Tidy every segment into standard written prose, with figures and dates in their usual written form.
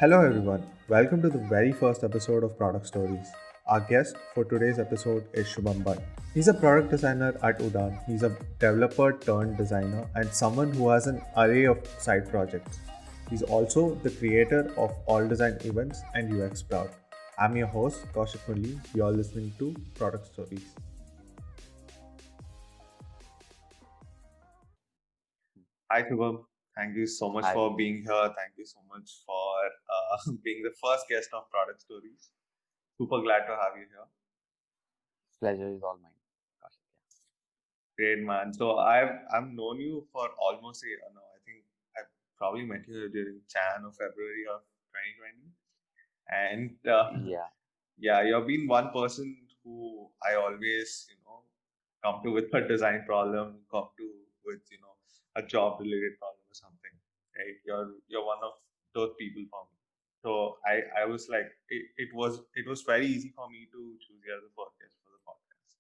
Hello everyone, welcome to the very first episode of Product Stories. Our guest for today's episode is Shubham Bhatt. He's a product designer at Udaan. He's a developer turned designer and someone who has an array of side projects. He's also the creator of All Design Events and UX Proud. I'm your host, Kaushik Murli. You're listening to Product Stories. Hi Shubham, thank you so much Hi, for being here. Thank you so much for being the first guest of Product Stories. Super glad to have you here. pleasure is all mine. Kaushik, Great man. So I've known you for almost a year now. I think I probably met you during Jan or February of 2020. And yeah. yeah, you've been one person who I always come to with a design problem, come to with a job related problem or something. Right? You're one of those people for me. So I was like it was very easy for me to choose you as a podcast for the podcast.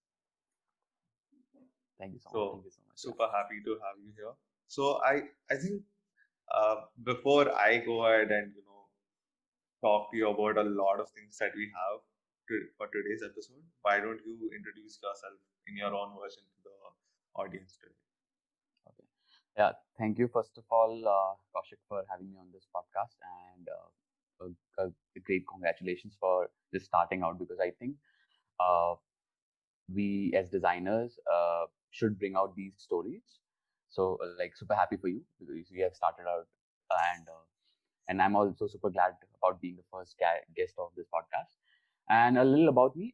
Thank you so much. So Thank you so much. Yeah. super happy to have you here. So I think before I go ahead and talk to you about a lot of things that we have for today's episode, why don't you introduce yourself in your own version to the audience today? Okay. Yeah. Thank you first of all, Kaushik, for having me on this podcast, and great congratulations for just starting out because I think uh, we as designers should bring out these stories. So like super happy for you because you have started out and I'm also super glad about being the first guest of this podcast. And a little about me.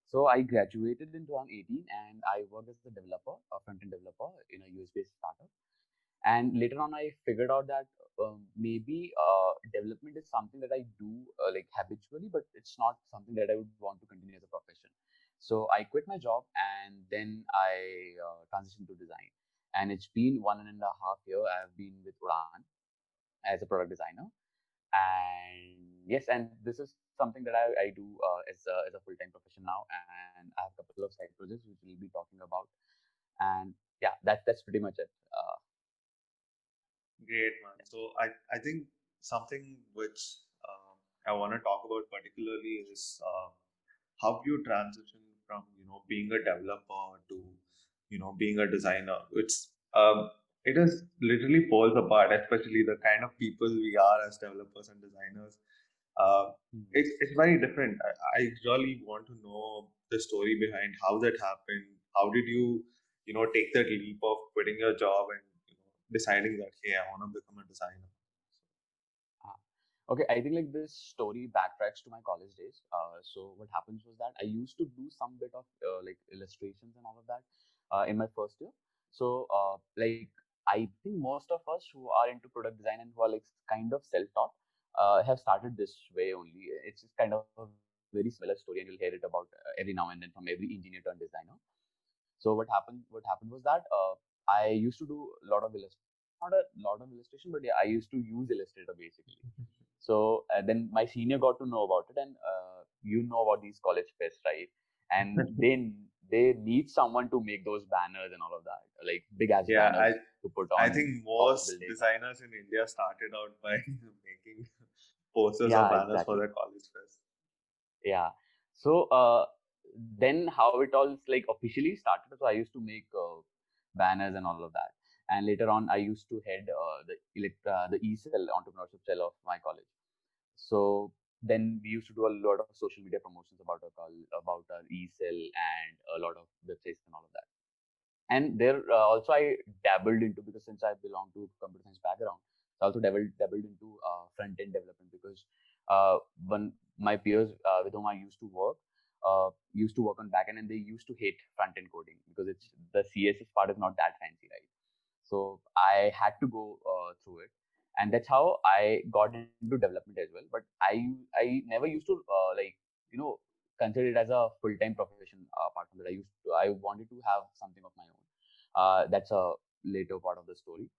So I graduated in 2018 and I worked as a developer, a front-end developer in a US-based startup. And later on, I figured out that maybe development is something that I do like habitually, but it's not something that I would want to continue as a profession. So I quit my job and then I transitioned to design. And it's been 1.5 years I've been with Udaan as a product designer. And yes, and this is something that I do as a full-time profession now. And I have a couple of side projects which we'll be talking about. And yeah, that's pretty much it. Great, man. So I think something which I want to talk about particularly is how you transition from being a developer to being a designer. It is literally falls apart, especially the kind of people we are as developers and designers. Uh, Hmm. it's very different. I really want to know the story behind how that happened. How did you take that leap of quitting your job and deciding that hey, I want to become a designer. Ah, okay, I think like this story backtracks to my college days. So what happens was that I used to do some bit of like illustrations and all of that in my first year. So like I think most of us who are into product design and who are like kind of self-taught have started this way only. It's just kind of a very similar story, and you'll hear it about every now and then from every engineer turned designer. So what happened was that I used to do a lot of not a lot of illustration, but yeah, I used to use Illustrator basically. So then my senior got to know about it, and you know about these college fests, right? And they need someone to make those banners and all of that, like big ass Yeah, banners to put I on think office most buildings. designers in India started out by making posters or Yeah, banners for exactly. their college fest. Yeah. So then how it all like officially started. So I used to make banners and all of that. And later on, I used to head the e-cell entrepreneurship cell of my college. So then we used to do a lot of social media promotions about our e-cell and a lot of websites and all of that. And there also I dabbled into because since I belong to computer science background, I also dabbled into front end development because when my peers with whom I used to work on backend and they used to hate front end coding because it's the CSS part is not that fancy, right? So I had to go through it, and that's how I got into development as well. But I never used to you know consider it as a full time profession. Apart from that, I wanted to have something of my own. That's a later part of the story.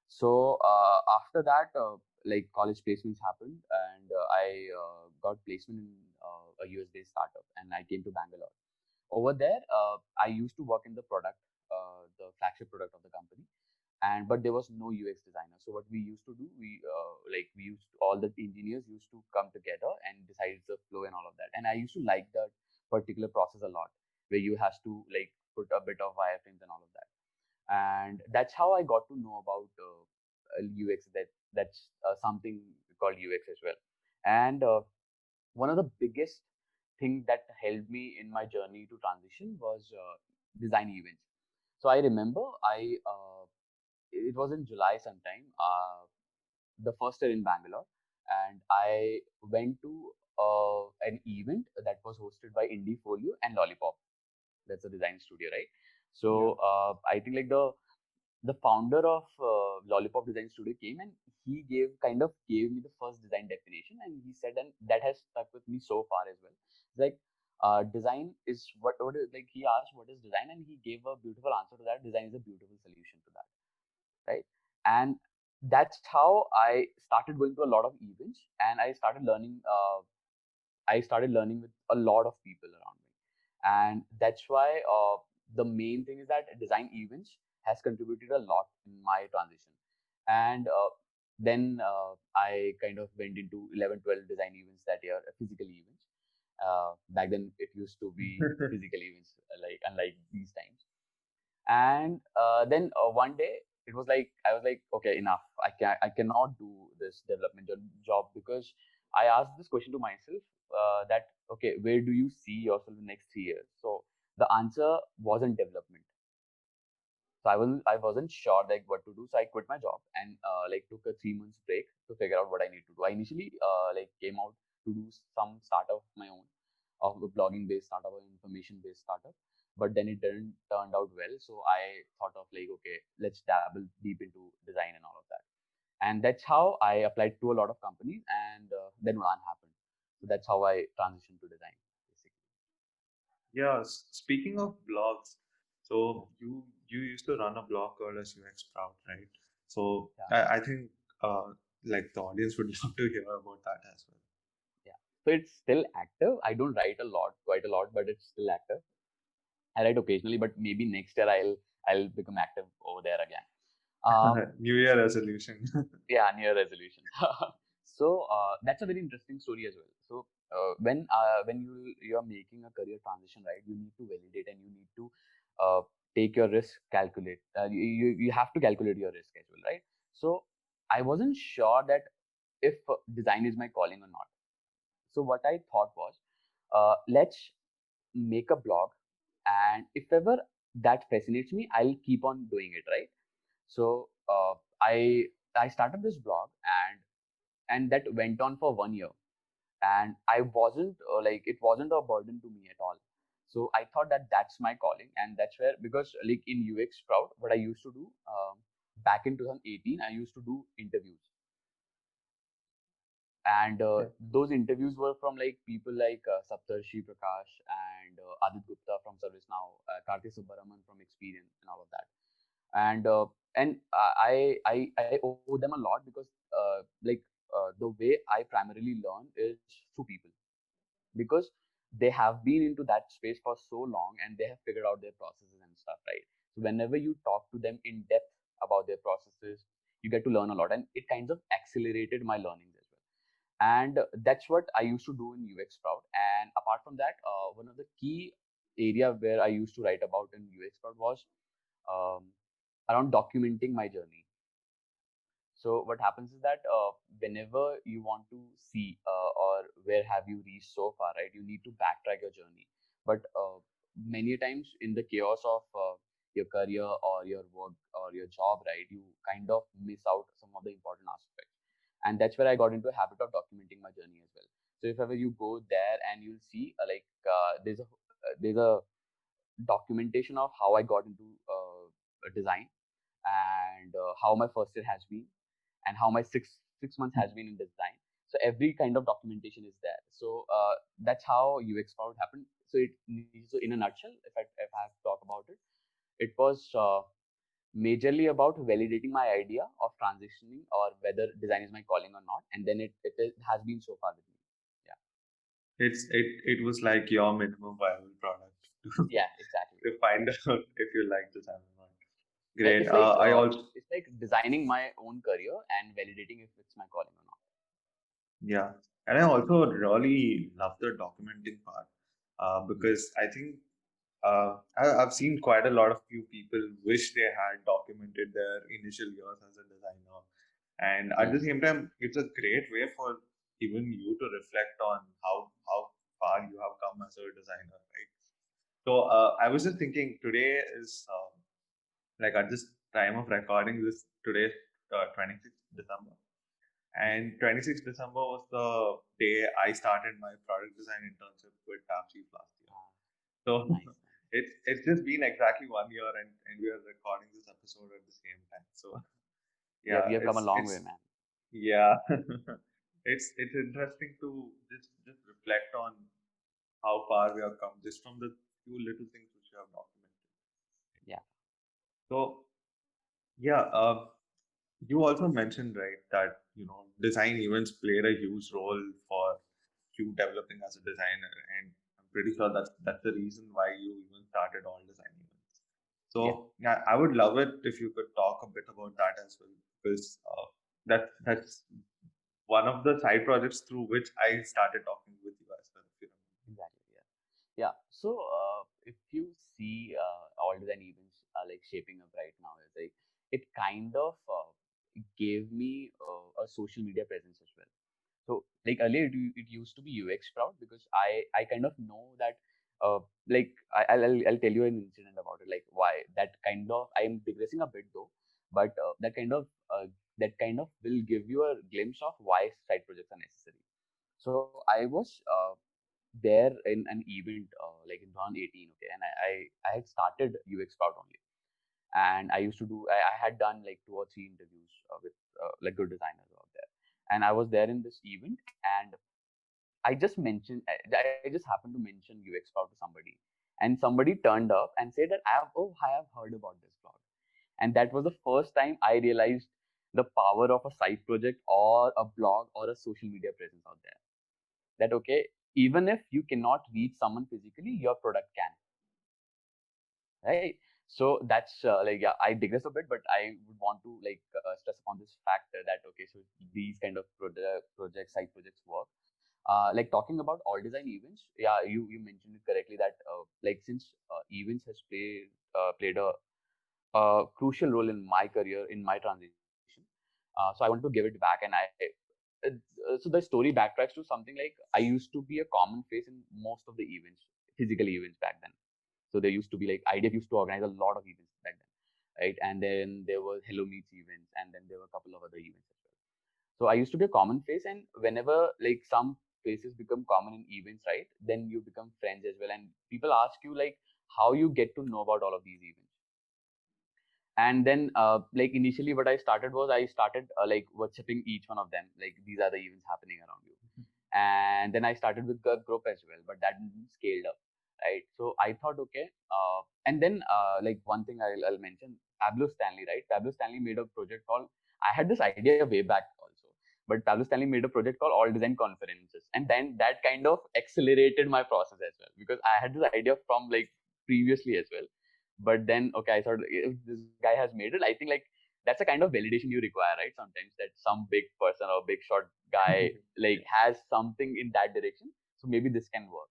So after that, like college placements happened, and I got placement in a US based startup, and I came to Bangalore. Over there, I used to work in the flagship product of the company, and but there was no UX designer. So what we used to do, all the engineers used to come together and decide the flow and all of that. And I used to like that particular process a lot, where you has to like put a bit of wireframes and all of that. And that's how I got to know about UX. That's something called UX as well. And one of the biggest thing that helped me in my journey to transition was design events. So I remember it was in July sometime, the first year in Bangalore, and I went to an event that was hosted by Indie Folio and Lollipop. That's a design studio, right? Yeah. So I think like the founder of Lollipop Design Studio came, and he gave me the first design definition, and he said, and that has stuck with me so far as well. It's like design is what is, like, he asked what is design, and he gave a beautiful answer to that. Design is a beautiful solution to that, right? And that's how I started going to a lot of events, and I started learning with a lot of people around me. And that's why the main thing is that design events has contributed a lot in my transition. And then I kind of went into 11, 12 design events that year, physical events. Back then it used to be physical events, like unlike these times. And then one day it was like, I was like, okay, enough. I cannot do this development job, because I asked this question to myself, that okay, where do you see yourself in the next 3 years? So the answer wasn't development. So I wasn't sure like what to do. So I quit my job and like took a 3 months break to figure out what I need to do. I initially like came out to do some startup of my own, of a blogging based startup or information based startup. But then it didn't turned out well. So I thought of like, okay, let's dabble deep into design and all of that. And that's how I applied to a lot of companies, and then Udaan happened. So that's how I transitioned to design, basically. Yeah, speaking of blogs, so you used to run a blog called as UX Sprout, right? So Yeah, I think like the audience would love to hear about that as yeah. So it's still active. I don't write a lot, quite a lot, but it's still active. I write occasionally, but maybe next year I'll become active over there again. well. Um, New Year resolution. yeah, New Year resolution. So that's a very interesting story as well. So when you're making a career transition, right, you need to validate, and you need to uh, take your risk, calculate. You have to calculate your risk as well, right? So I wasn't sure that if design is my calling or not. So what I thought was, let's make a blog, and if ever that fascinates me, I'll keep on doing it, right? So I started this blog, and that went on for 1 year, and I wasn't like, it wasn't a burden to me at all. So I thought that that's my calling, and that's where, because like in UX Sprout, what I used to do, back in 2018, I used to do interviews, and Yeah. those interviews were from like people like Saptarshi Prakash and Adit Gupta from ServiceNow, Karthi Subbaraman from Experience, and all of that. And I owe them a lot, because the way I primarily learn is through people, because they have been into that space for so long, and they have figured out their processes and stuff, right? So whenever you talk to them in depth about their processes, you get to learn a lot, and it kind of accelerated my learnings as well. And that's what I used to do in UX Sprout. And apart from that, one of the key area where I used to write about in UX Sprout was um, around documenting my journey. So what happens is that whenever you want to see, or where have you reached so far, right? You need to backtrack your journey. But many times in the chaos of your career or your work or your job, right, you kind of miss out some of the important aspects. And that's where I got into a habit of documenting my journey as well. So if ever you go there, and you'll see there's a documentation of how I got into design, and how my first year has been, and how my six months has been in design. So every kind of documentation is there. So that's how UX Sprout happened. So in a nutshell, if I have to talk about it, it was majorly about validating my idea of transitioning, or whether design is my calling or not, and then it has been so far with me. Yeah, It was like your minimum viable product to yeah, exactly. to find out if you like this or not. Like Great. it's like I also it's like designing my own career and validating if it's my calling or not. Yeah, and I also really love the documenting part because I think I've seen quite a lot of few people wish they had documented their initial years as a designer, and at the Yeah. same time, it's a great way for even you to reflect on how far you have come as a designer, right? So I was just thinking today is like at this time of recording this today, 26th December. And 26th December was the day I started my product design internship with Tapchief last year. Ah, So nice. it's just been exactly 1 year, and we are recording this episode at the same time. So yeah, We have come a long way, it's man. yeah, it's interesting to just reflect on how far we have come just from the few little things which we have documented. Yeah. So yeah, you also mentioned, right, that design events played a huge role for you developing as a designer, and I'm pretty sure that's the reason why you even started all design events. Yeah. So yeah, I would love it if you could talk a bit about that as well, because that's one of the side projects through which I started talking with you as well. If you Exactly. Yeah. Yeah. So if you see all design events are like shaping up right now, it's like it kind of gave me a social media presence as well. So like earlier it used to be UX proud because I kind of know that like I'll tell you an incident about it, like why that kind of, I am digressing a bit though, but that kind of will give you a glimpse of why side projects are necessary. So I was there in an event like in 2018, okay, and I had started UX proud only, and I used to do, I had done like 2 or 3 interviews with like good designers out there, and I was there in this event, and I just mentioned, I just happened to mention UX Cloud to somebody, and somebody turned up and said that I have heard about this cloud, and that was the first time I realized the power of a side project or a blog or a social media presence out there. That okay, even if you cannot reach someone physically, your product can, right? So that's like, yeah, I digress a bit, but I would want to like stress upon this fact that okay, so these kind of projects, side projects work. Like talking about all design events, yeah, you mentioned it correctly that like since events has played a crucial role in my career, in my transition. So I wanted to give it back, and so the story backtracks to something like I used to be a common face in most of the events, physical events back then. So there used to be like IDF used to organize a lot of events back then, right? And then there were Hello Meets events, and then there were a couple of other events as well. So I used to be a common face, and whenever like some faces become common in events, right? Then you become friends as well, and people ask you like how you get to know about all of these events. And then like initially what I started was I started like WhatsApping each one of them, like these are the events happening around you. And then I started with the group as well, but that didn't scaled up, right? So I thought okay, and then like one thing I'll mention, Pablo Stanley, right? Pablo Stanley made a project called, I had this idea way back also, but Pablo Stanley made a project called All Design Conferences, and then that kind of accelerated my process as well, because I had this idea from like previously as well. But then okay, I thought if this guy has made it, I think like that's a kind of validation you require, right? Sometimes that some big person or big shot guy like has something in that direction, so maybe this can work.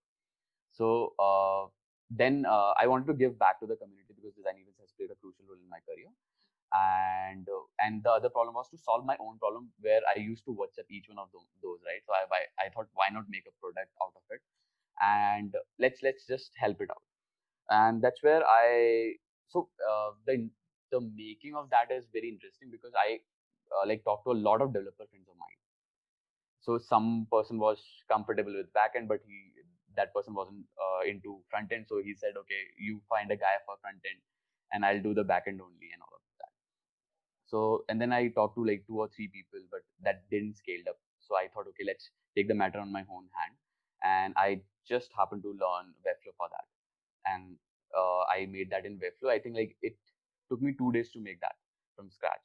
So then I wanted to give back to the community because design events has played a crucial role in my career. And the other problem was to solve my own problem where I used to WhatsApp each one of those, right? So I thought why not make a product out of it, and let's just help it out. And that's where I, so the making of that is very interesting because I like talked to a lot of developer friends of mine. So some person was comfortable with backend, but that person wasn't into front end. So he said, okay, you find a guy for front end, and I'll do the backend only and all of that. So and then I talked to like 2 or 3 people, but that didn't scale up. So I thought, okay, let's take the matter on my own hand, and I just happened to learn Webflow for that, and I made that in Webflow. I think like it took me 2 days to make that from scratch,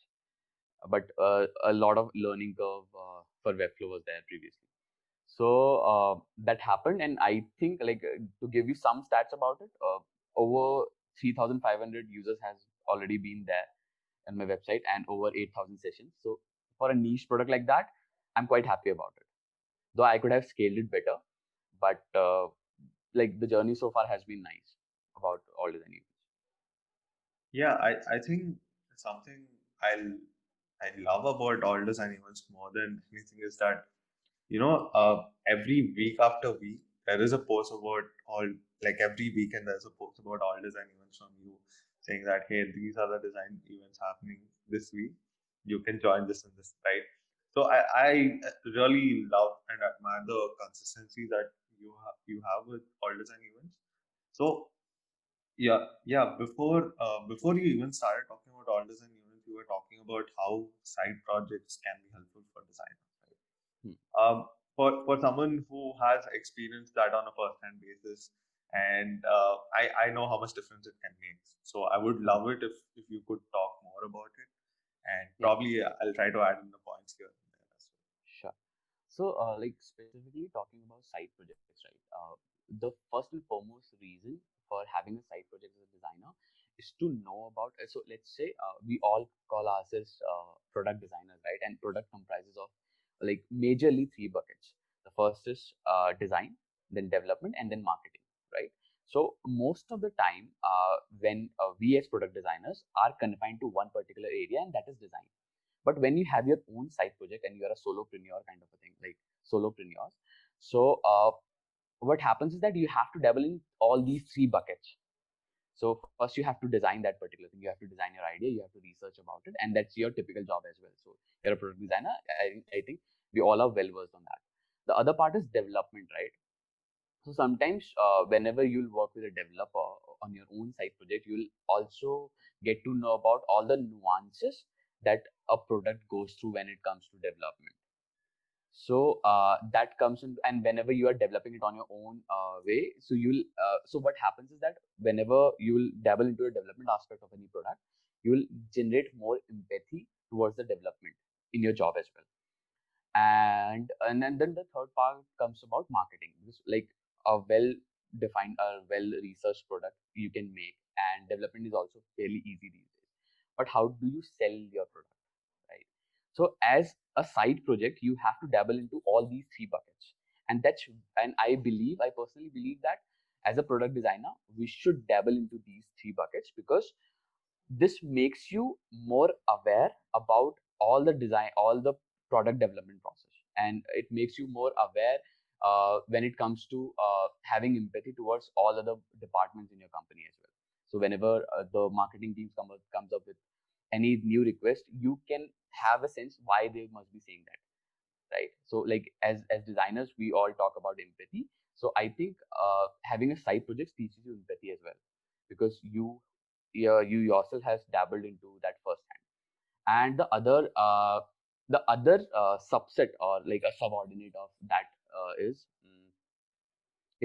but a lot of learning curve for Webflow was there previously. So that happened, and I think like to give you some stats about it, over 3,500 users has already been there on my website and over 8,000 sessions. So for a niche product like that, I'm quite happy about it. Though I could have scaled it better, but like the journey so far has been nice about all design events. Yeah, I think something I love about all design events more than anything is that every week after week there is a post about all, like every weekend there's a post about all design events from you saying that, hey, these are the design events happening this week. You can join this and this, right? So I really love and admire the consistency that you have with all design events. So yeah. Before you even started talking about all design events, you were talking about how side projects can be helpful for designers, right? Hmm. For someone who has experienced that on a first-hand basis, and I know how much difference it can make. So I would love it if you could talk more about it, and Yeah, probably I'll try to add in the points here and there as sure. So, like specifically talking about side projects, right? The first and foremost reason for having a side project as a designer is to know about. So, let's say we all call ourselves product designers, right? And product comprises of like majorly three buckets. The first is design, then development, and then marketing, right? So, most of the time, when we as product designers are confined to one particular area, and that is design. But when you have your own side project and you are a solopreneur kind of a thing, like solopreneurs, so what happens is that you have to dabble in all these three buckets. So first you have to design that particular thing. You have to design your idea. You have to research about it, and that's your typical job as well. So you're a product designer. I think we all are well versed on that. The other part is development, right? So sometimes whenever you'll work with a developer on your own side project, you'll also get to know about all the nuances that a product goes through when it comes to development. So that comes in, and whenever you are developing it on your own way, so you'll so what happens is that whenever you'll dabble into the development aspect of any product, you'll generate more empathy towards the development in your job as well. And then the third part comes about marketing. This like a well defined, a well researched product you can make, and development is also fairly easy these days. But how do you sell your product, right? So as a side project, you have to dabble into all these three buckets. And I personally believe that as a product designer, we should dabble into these three buckets, because this makes you more aware about all the product development process, and it makes you more aware when it comes to having empathy towards all other departments in your company as well. So whenever the marketing team comes up with any new request, you can have a sense why they must be saying that, right? So like as designers, we all talk about empathy. So I think having a side project teaches you empathy as well, because you yourself has dabbled into that firsthand. And the other subset, or like a subordinate of that, is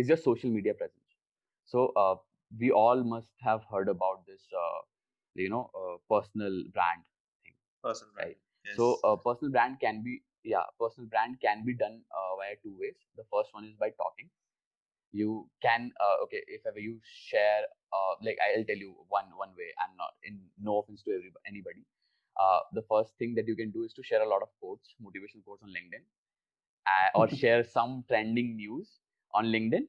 your social media presence. So we all must have heard about this personal brand thing, well. Person right? branding, So yes. personal brand can be done via two ways. The first one is by talking. You can okay, if ever you share like I'll tell you one way. I'm not in no offense to anybody. The first thing that you can do is to share a lot of quotes, motivational quotes on LinkedIn, or share some trending news on LinkedIn,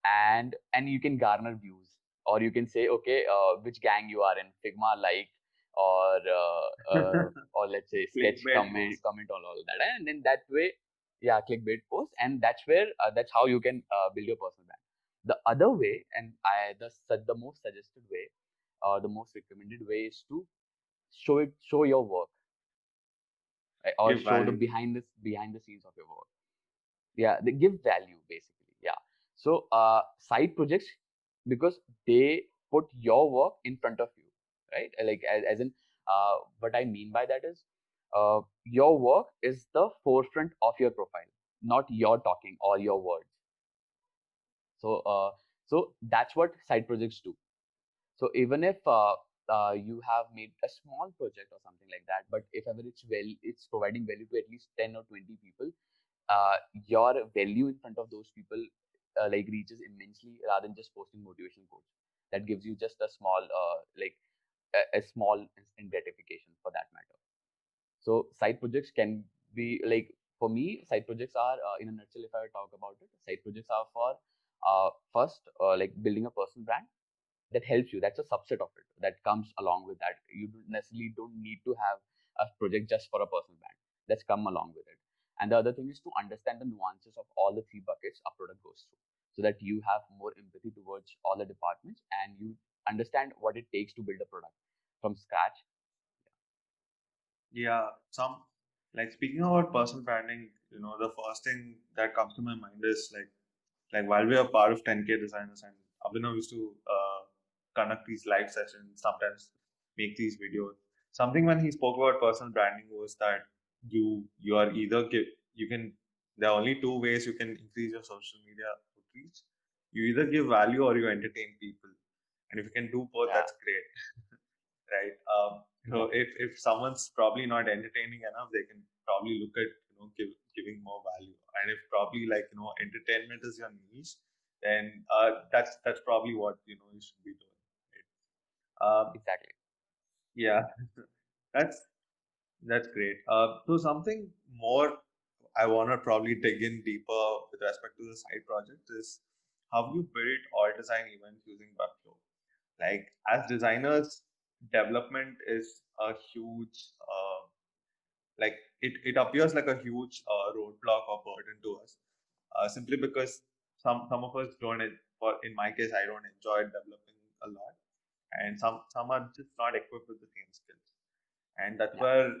and you can garner views. Or you can say, okay, which gang you are in, Figma, like, or or let's say sketch, Clickbait post. comment on all of that, and then that way, yeah, clickbait post, and that's how you can build your personal brand. The other way, and the most suggested way, or the most recommended way, is to show your work, right? Or Give show the value. behind the scenes of your work. Yeah, they give value basically. Yeah. So side projects, because they put your work in front of you, right? Like as in what I mean by that is your work is the forefront of your profile, not your talking or your words. So that's what side projects do. So even if you have made a small project or something like that, but if ever it's providing value to at least 10 or 20 people, your value in front of those people like reaches immensely, rather than just posting motivation quotes that gives you just a small like a small instant gratification for that matter. So side projects can be like, for me, side projects are, in a nutshell, if I talk about it, side projects are for first, like building a personal brand that helps you. That's a subset of it that comes along with that. You don't necessarily don't need to have a project just for a personal brand. That's come along with it. And the other thing is to understand the nuances of all the three buckets a product goes through, so that you have more empathy towards all the departments and you understand what it takes to build a product from scratch. Yeah, some like speaking about personal branding, the first thing that comes to my mind is like while we are part of 10K designers and Abhinav used to conduct these live sessions, sometimes make these videos. Something when he spoke about personal branding was that you are either give you can there are only two ways you can increase your social media outreach. You either give value or you entertain people, and if you can do both, Yeah, that's great, right? So exactly. if someone's probably not entertaining enough, they can probably look at giving more value. And if probably like entertainment is your niche, then that's probably what you should be doing. Right? Exactly. Yeah, that's that's great. So something more I want to probably dig in deeper with respect to the side project is how you build all design events using Webflow. Like as designers, development is a huge like it appears like a huge roadblock or burden to us, simply because some of us don't for in my case I don't enjoy developing a lot, and some are just not equipped with the same skills, and that's Yeah. where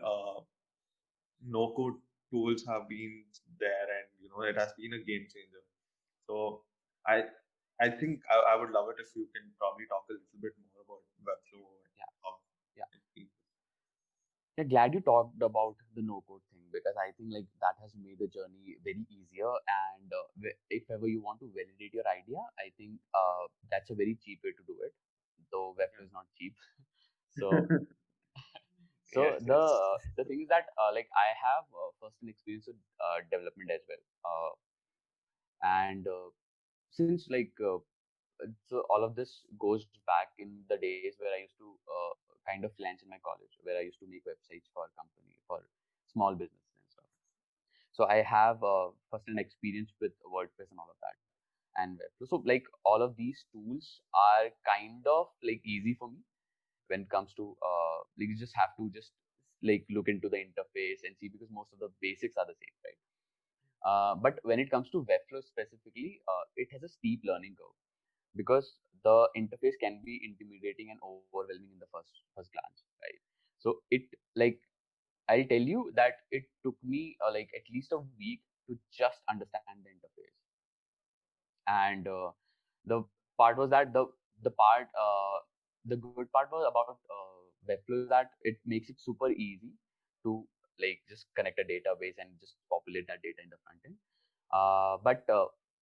no code tools have been there, and it has been a game changer. So I I think I would love it if you can probably talk a little bit more about Webflow and Yeah. how Yeah. it feels. Yeah, glad you talked about the no code thing, because I think like that has made the journey very easier. And if ever you want to validate your idea, I think that's a very cheap way to do it. Though Webflow is not cheap. So Yeah. so Yes, yes. the thing is that like I have personal experience with development as well. And since like so all of this goes back in the days where I used to kind of freelance in my college, where I used to make websites for company, for small businesses and stuff. So I have first-hand experience with WordPress and all of that, and Webflow. So like all of these tools are kind of like easy for me when it comes to like you just have to just like look into the interface and see, because most of the basics are the same, right? But when it comes to Webflow specifically, it has a steep learning curve, because the interface can be intimidating and overwhelming in the first glance, right? So it, like, I'll tell you that it took me like at least a week to just understand the interface. And the part was that the good part was about Webflow is that it makes it super easy to like just connect a database and just populate that data in the front end. But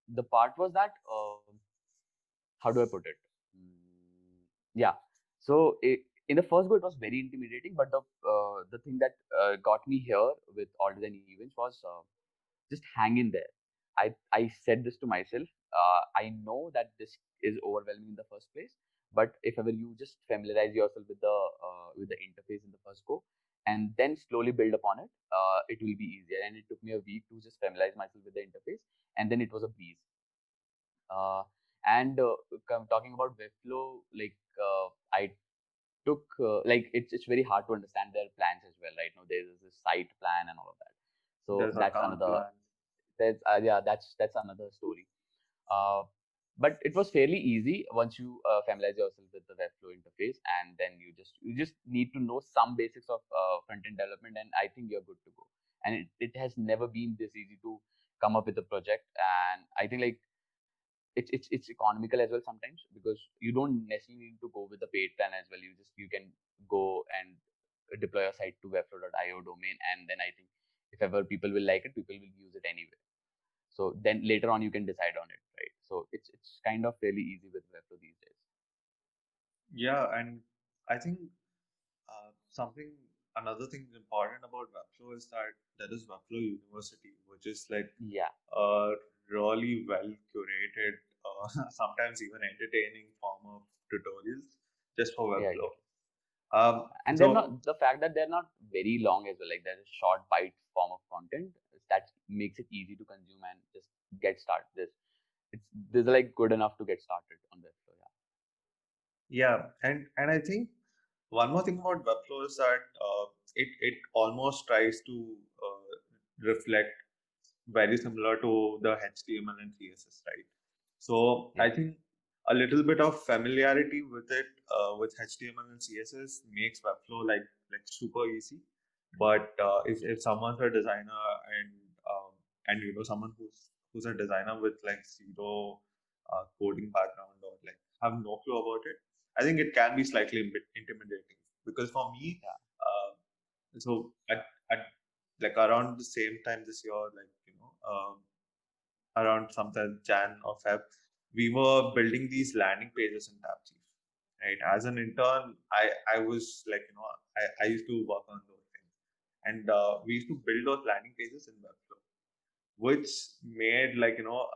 the part was that how do I put it? Yeah. So in the first go, it was very intimidating. But the thing that got me here with all design events was just hang in there. I said this to myself. I know that this is overwhelming in the first place, but if ever you just familiarize yourself with the interface in the first go, and then slowly build upon it, it will be easier. And it took me a week to just familiarize myself with the interface, and then it was a breeze. Uh, and talking about Webflow, like I took like it's very hard to understand their plans as well, right? Now there's this site plan and all of that. So There's that's account another plans. that's yeah, that's another story. Uh, but it was fairly easy once you familiarize yourself with the Webflow interface, and then you just need to know some basics of front end development, and I think you're good to go. And it has never been this easy to come up with a project. And I think like it's economical as well sometimes, because you don't necessarily need to go with the paid plan as well. You can go and deploy a site to webflow.io domain, and then I think if ever people will like it, people will use it anyway. So then later on you can decide on it, right? So it's kind of fairly easy with Webflow these days. Yeah, and I think something another thing important about Webflow is that there is Webflow University, which is like Yeah, a really well curated, sometimes even entertaining form of tutorials just for yeah, Webflow. exactly. And they're So not, the fact that they're not very long as well, like there's a short bite form of content that makes it easy to consume and just get started. This is like good enough to get started on this. So yeah, and I think one more thing about Webflow is that it almost tries to reflect very similar to the HTML and CSS, right? So yeah, I think a little bit of familiarity with it with HTML and CSS makes Webflow like super easy. But if someone's a designer and you know someone who's a designer with like zero coding background or like have no clue about it, I think it can be slightly intimidating because for me, yeah, so at like around the same time this year, like you know, around sometime Jan or Feb, we were building these landing pages in Tapchief. Right. As an intern, I was like you know I used to work on those things, and we used to build those landing pages in Webflow, which made like you know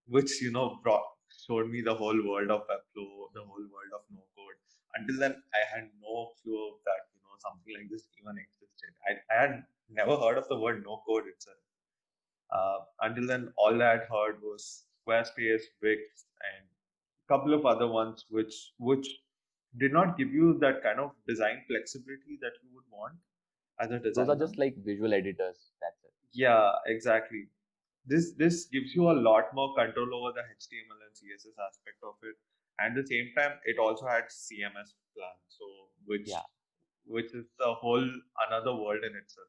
which you know brought showed me the whole world of Webflow, the whole world of no code. Until then, I had no clue that you know something like this even existed. I had never heard of the word no code itself. Until then, all I had heard was Squarespace, Wix, and a couple of other ones which did not give you that kind of design flexibility that you would want as a those are designer. just like visual editors. That's it. Yeah, exactly. This gives you a lot more control over the HTML and CSS aspect of it. And at the same time, it also had CMS plan, so Yeah, which is a whole another world in itself.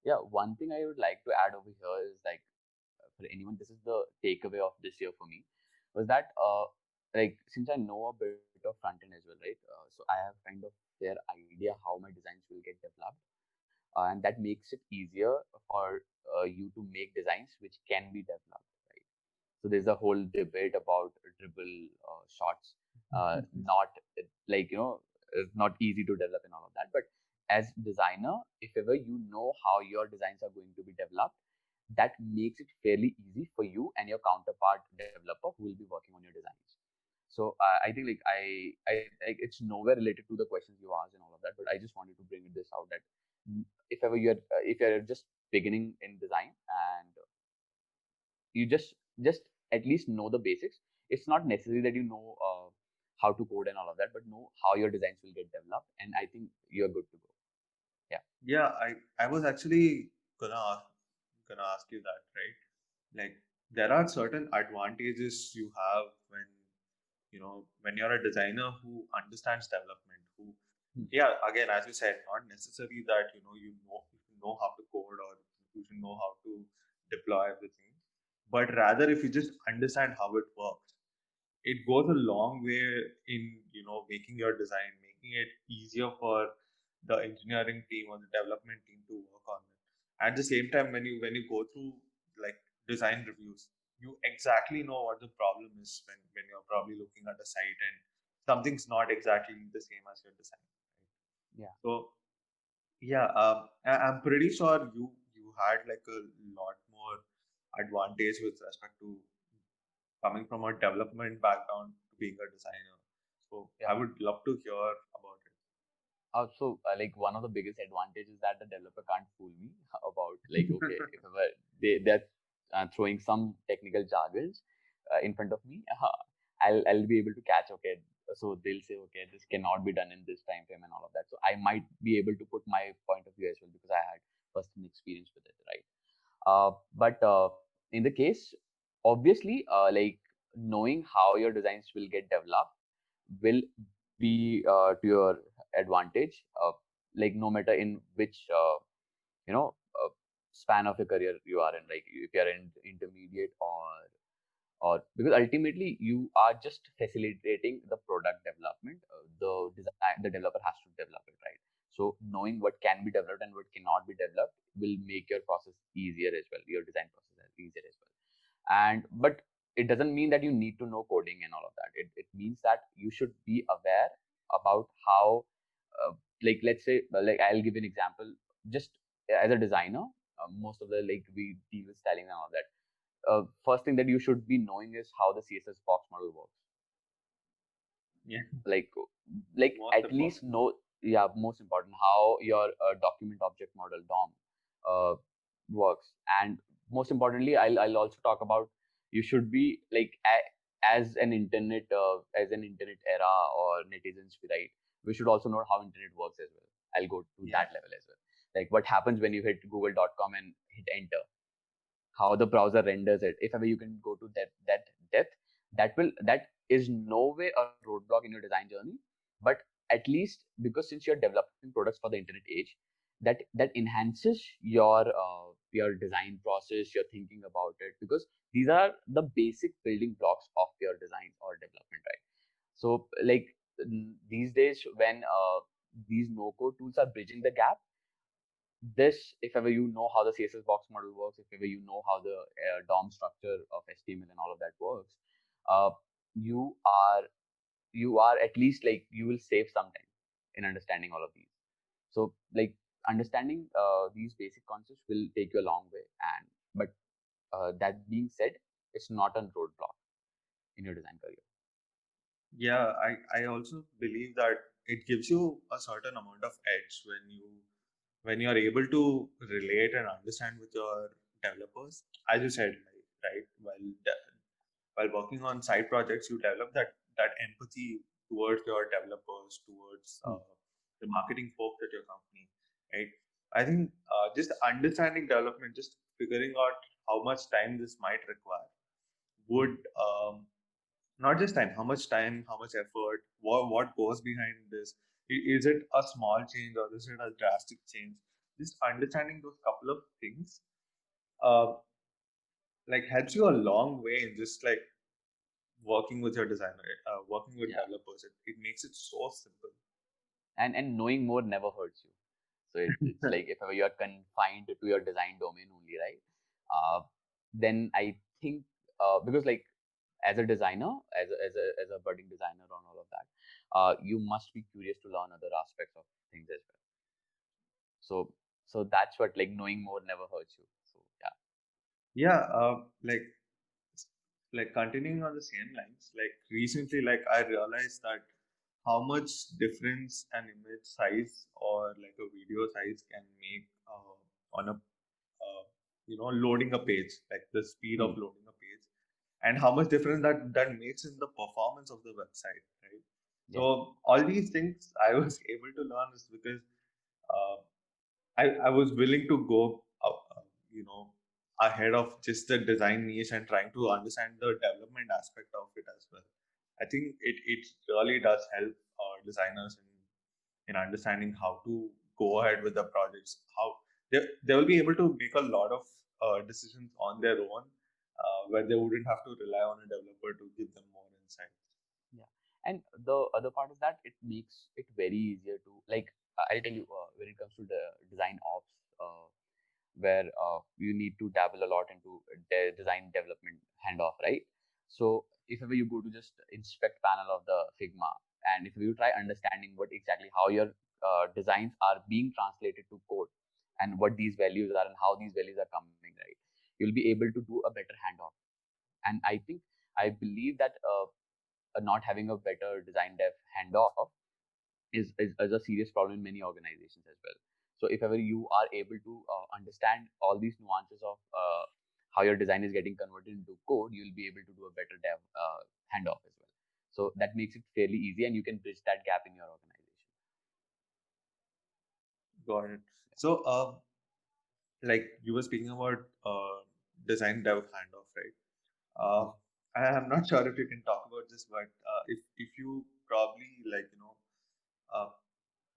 yeah. One thing I would like to add over here is like for anyone, this is the takeaway of this year for me, was that like since I know a bit of front end as well, right? So I have kind of fair idea how my designs will get developed, and that makes it easier for you to make designs which can be developed, right? So there's a whole debate about dribble shots, not like not easy to develop and all of that. But as designer, if ever you know how your designs are going to be developed, that makes it fairly easy for you and your counterpart developer who will be working on your designs. So I think like it's nowhere related to the questions you asked and all of that, but I just wanted to bring this out that if ever if you're just beginning in design and you just at least know the basics. It's not necessary that you know how to code and all of that, but know how your designs will get developed, and I think you're good to go. Yeah, Yeah, I was actually gonna ask you that, right? Like there are certain advantages you have when you know when you're a designer who understands development, who hmm. yeah, again as you said, not necessary that you know how to code or you should know how to deploy everything, but rather if you just understand how it works, it goes a long way in you know making your design, making it easier for the engineering team or the development team to work on it. At the same time, when you go through like design reviews, you exactly know what the problem is when you're probably looking at a site and something's not exactly the same as your design. Right? Yeah, So yeah, I'm pretty sure you had like a lot more advantage with respect to coming from a development background to being a designer. So I yeah. would love to hear about it. So like one of the biggest advantages that the developer can't fool me about, like, okay, if ever they're throwing some technical jargons in front of me, I'll be able to catch, okay, so they'll say, okay, this cannot be done in this time frame and all of that, so I might be able to put my point of view as well because I had personal experience with it, right? But in the case, obviously, like knowing how your designs will get developed will be to your advantage. Like no matter in which you know span of your career you are in, like if you are in intermediate or because ultimately you are just facilitating the product development. The developer has to develop it, right? So knowing what can be developed and what cannot be developed will make your process easier as well, your design process easier as well. And but it doesn't mean that you need to know coding and all of that. It means that you should be aware about how like let's say like I'll give you an example. Just as a designer, most of the like we deal with styling and all that. First thing that you should be knowing is how the CSS box model works. Yeah, like like most at least important. know, yeah, most important, how your document object model DOM uh, works. And most importantly, I'll also talk about, you should be like as an internet era or netizens, right? We should also know how internet works as well. I'll go to Yeah. that level as well, like what happens when you hit google.com and hit enter, how the browser renders it. If ever you can go to that depth, that is no way a roadblock in your design journey. But at least, because since you're developing products for the internet age, that enhances your design process, your thinking about it, because these are the basic building blocks of your design or development, right? So like these days when these no code tools are bridging the gap, this, if ever you know how the css box model works, if ever you know how the dom structure of html and all of that works, uh, you are you are at least like, you will save some time in understanding all of these. So like understanding these basic concepts will take you a long way. And but that being said, it's not a roadblock in your design career. Yeah, I also believe that it gives you a certain amount of edge when you're able to relate and understand with your developers. As you said, right, while working on side projects, you develop that empathy towards your developers, towards Hmm. the marketing folks at your company, right? I think just understanding development, just figuring out how much time this might require would not just time, how much effort, what goes behind this. Is it a small change or is it a drastic change? Just understanding those couple of things, uh, like helps you a long way in just like working with your designer, working with Yeah, developers. It makes it so simple. and knowing more never hurts you. So it's like, if ever you are confined to your design domain only, right? Then I think, because like as a designer, as a budding designer and all of that, you must be curious to learn other aspects of things as well. So so that's what, like, knowing more never hurts you. So yeah. Yeah, like continuing on the same lines, like recently, like I realized that how much difference an image size or like a video size can make on a loading a page, like the speed of Hmm. loading a page, and how much difference that makes in the performance of the website, right? Yeah. So all these things I was able to learn is because uh, I was willing to go, you know, ahead of just the design niche and trying to understand the development aspect of it as well. I think it really does help designers in understanding how to go ahead with the projects. How they will be able to make a lot of decisions on their own, where they wouldn't have to rely on a developer to give them more insights. Yeah. And the other part is that it makes it very easier to, like, I'll tell you, when it comes to the design ops, where you need to dabble a lot into design development handoff, right? So if ever you go to just inspect panel of the Figma, and if you try understanding what exactly how your designs are being translated to code, and what these values are and how these values are coming, right, you'll be able to do a better handoff. And I believe that not having a better design dev handoff is a serious problem in many organizations as well. So if ever you are able to understand all these nuances of how your design is getting converted into code, you'll be able to do a better dev handoff as well. So that makes it fairly easy, and you can bridge that gap in your organization. Got it. So, like you were speaking about design dev handoff, right? Uh, I am not sure if you can talk about this, but if you probably uh,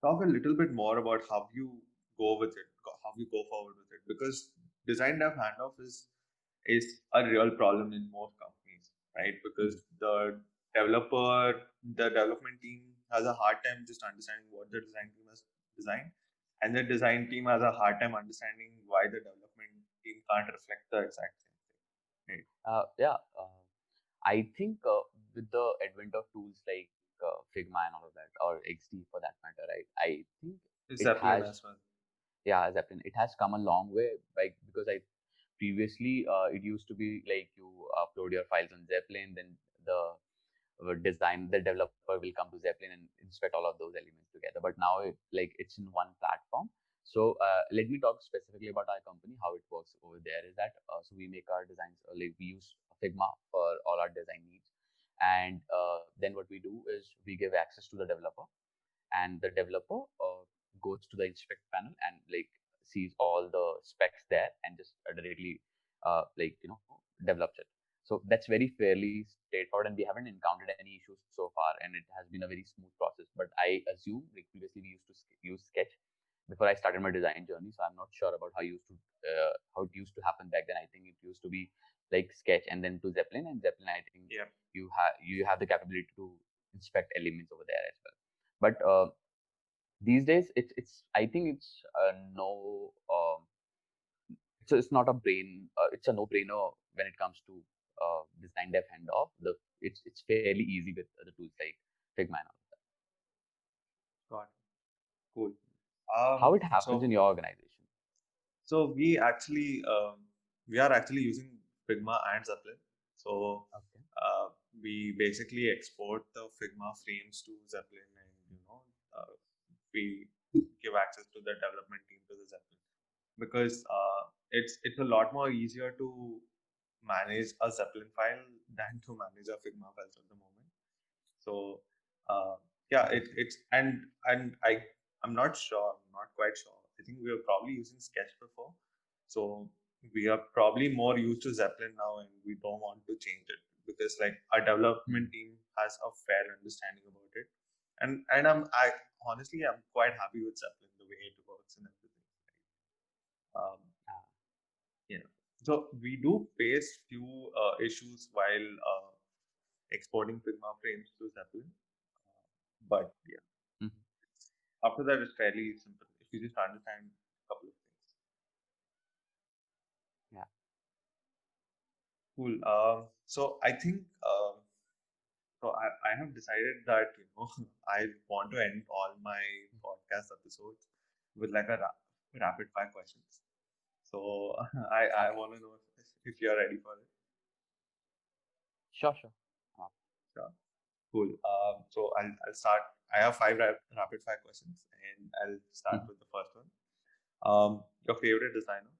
talk a little bit more about how you go with it, how you go forward with it, because design dev handoff is a real problem in most companies, right? Because Mhm. developer, the development team has a hard time just understanding what the design team has designed, and the design team has a hard time understanding why the development team can't reflect the exact same thing, right? Yeah, I think with the advent of tools like Figma and all of that, or XD for that matter, right? I think It's it Zeppelin has, as well. yeah, Zeppelin, it has come a long way. Like, because I previously it used to be like you upload your files on Zeppelin, then the design the developer or we'll come to Zeppelin and inspect all of those elements together. But now it's in one platform. So let me talk specifically about our company. How it works over there is that so we make our designs, we use Figma for all our design needs, and then what we do is we give access to the developer, and the developer goes to the inspect panel and sees all the specs there and just directly develops it. So that's very fairly straightforward, and we haven't encountered any issues so far, and it has been a very smooth process. But I assume, previously we used to use Sketch before I started my design journey, so I'm not sure about how it used to happen back then. I think it used to be like Sketch and then to Zeppelin, and Zeppelin, I think you have the capability to inspect elements over there as well. But these days, it's I think no it's not a brain it's a no brainer when it comes to design dev handoff. It's fairly easy with the tools like Figma and all of that. Got it. Cool. How it happens in So your organization? so we are actually using Figma and Zeppelin. So Okay. we basically export the Figma frames to Zeppelin, and we give access to the development team to the Zeppelin, because it's a lot more easier to manage a Zeppelin file than to manage a Figma file at the moment. So yeah, it's and I'm not sure, I'm not quite sure. I think we were probably using Sketch before, so we are probably more used to Zeppelin now, and we don't want to change it because like our development team has a fair understanding about it, and I honestly I'm quite happy with Zeppelin, the way it works and everything. Um, Ah, you know, so we do face few issues while exporting Figma frames to Zeppelin, but yeah, mhm. after that it's fairly simple if you just understand a couple of things. Yeah. Cool. So I think I have decided that I want to end all my podcast episodes with like a rapid fire questions. So I Okay. want to know if you're ready for it. Sure. Uh, Sure. Cool. So I'll start. I have five rapid fire questions, and I'll start mhm. with the first one. Your favorite designer?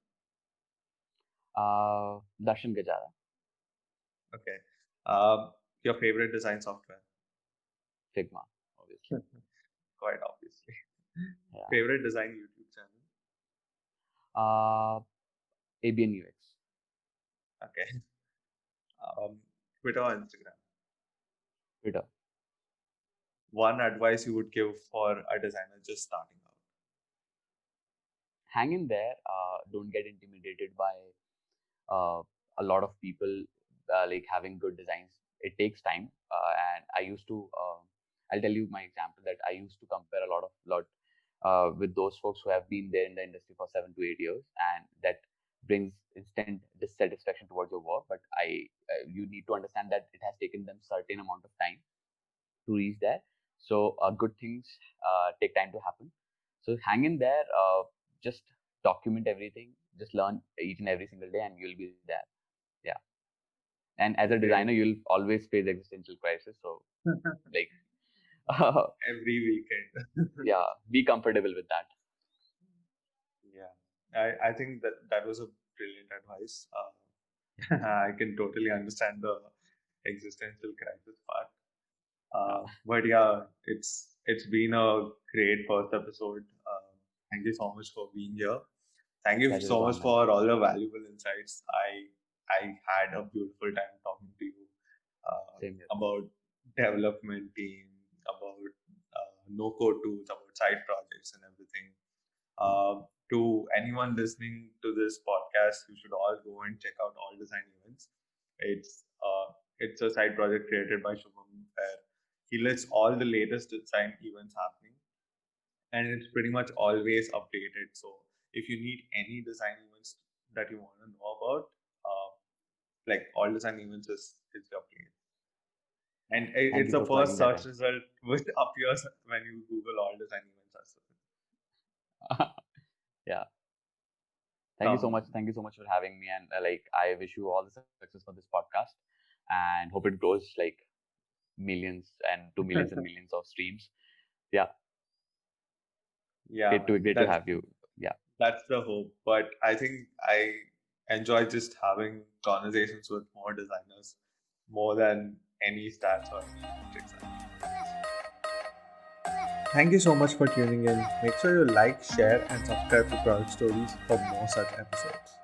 Darshan Gajara. Okay. Your favorite design software? Figma, obviously. Quite obviously. Yeah. Favorite design YouTube channel? uh ABN UX. Okay. Twitter or Instagram? Twitter. One advice you would give for a designer just starting out? Hang in there. Don't get intimidated by uh, a lot of people having good designs. It takes time, and I used to. I'll tell you my example that I used to compare a lot with those folks who have been there in the industry for 7 to 8 years, and that brings instant dissatisfaction towards your work. But you need to understand that it has taken them certain amount of time to reach there. So good things take time to happen. So hang in there. Just document everything. Just learn each and every single day, and you'll be there. Yeah. And as a designer, Great. you'll always face existential crisis. So like, Every weekend. yeah, be comfortable with that. Yeah. I think that was a brilliant advice. I can totally understand the existential crisis part. But yeah, it's been a great first episode. Thank you so much for being here. Thank you Pleasure is so all much mine. for all your valuable insights. I had a beautiful time talking to you Same here. about development team, about no code tools, about side projects and everything. To anyone listening to this podcast, you should all go and check out All Design Events. It's a side project created by Shubham where he lists all the latest design events happening, and it's pretty much always updated. So if you need any design events that you want to know about, like All Design Events is your place. Yeah. And Thank it's you the for first plugging that search in. result which appears when you Google All Design Events as Yeah. Thank you so well. much. Thank you so much for having me. And I wish you all the success for this podcast, and hope it grows millions and to millions and millions of streams. Yeah, Yeah, great to man. great to have you. Yeah, That's the hope. But I think I enjoy just having conversations with more designers more than any stats or any metrics. Thank you so much for tuning in. Make sure you like, share, and subscribe to Product Stories for more such episodes.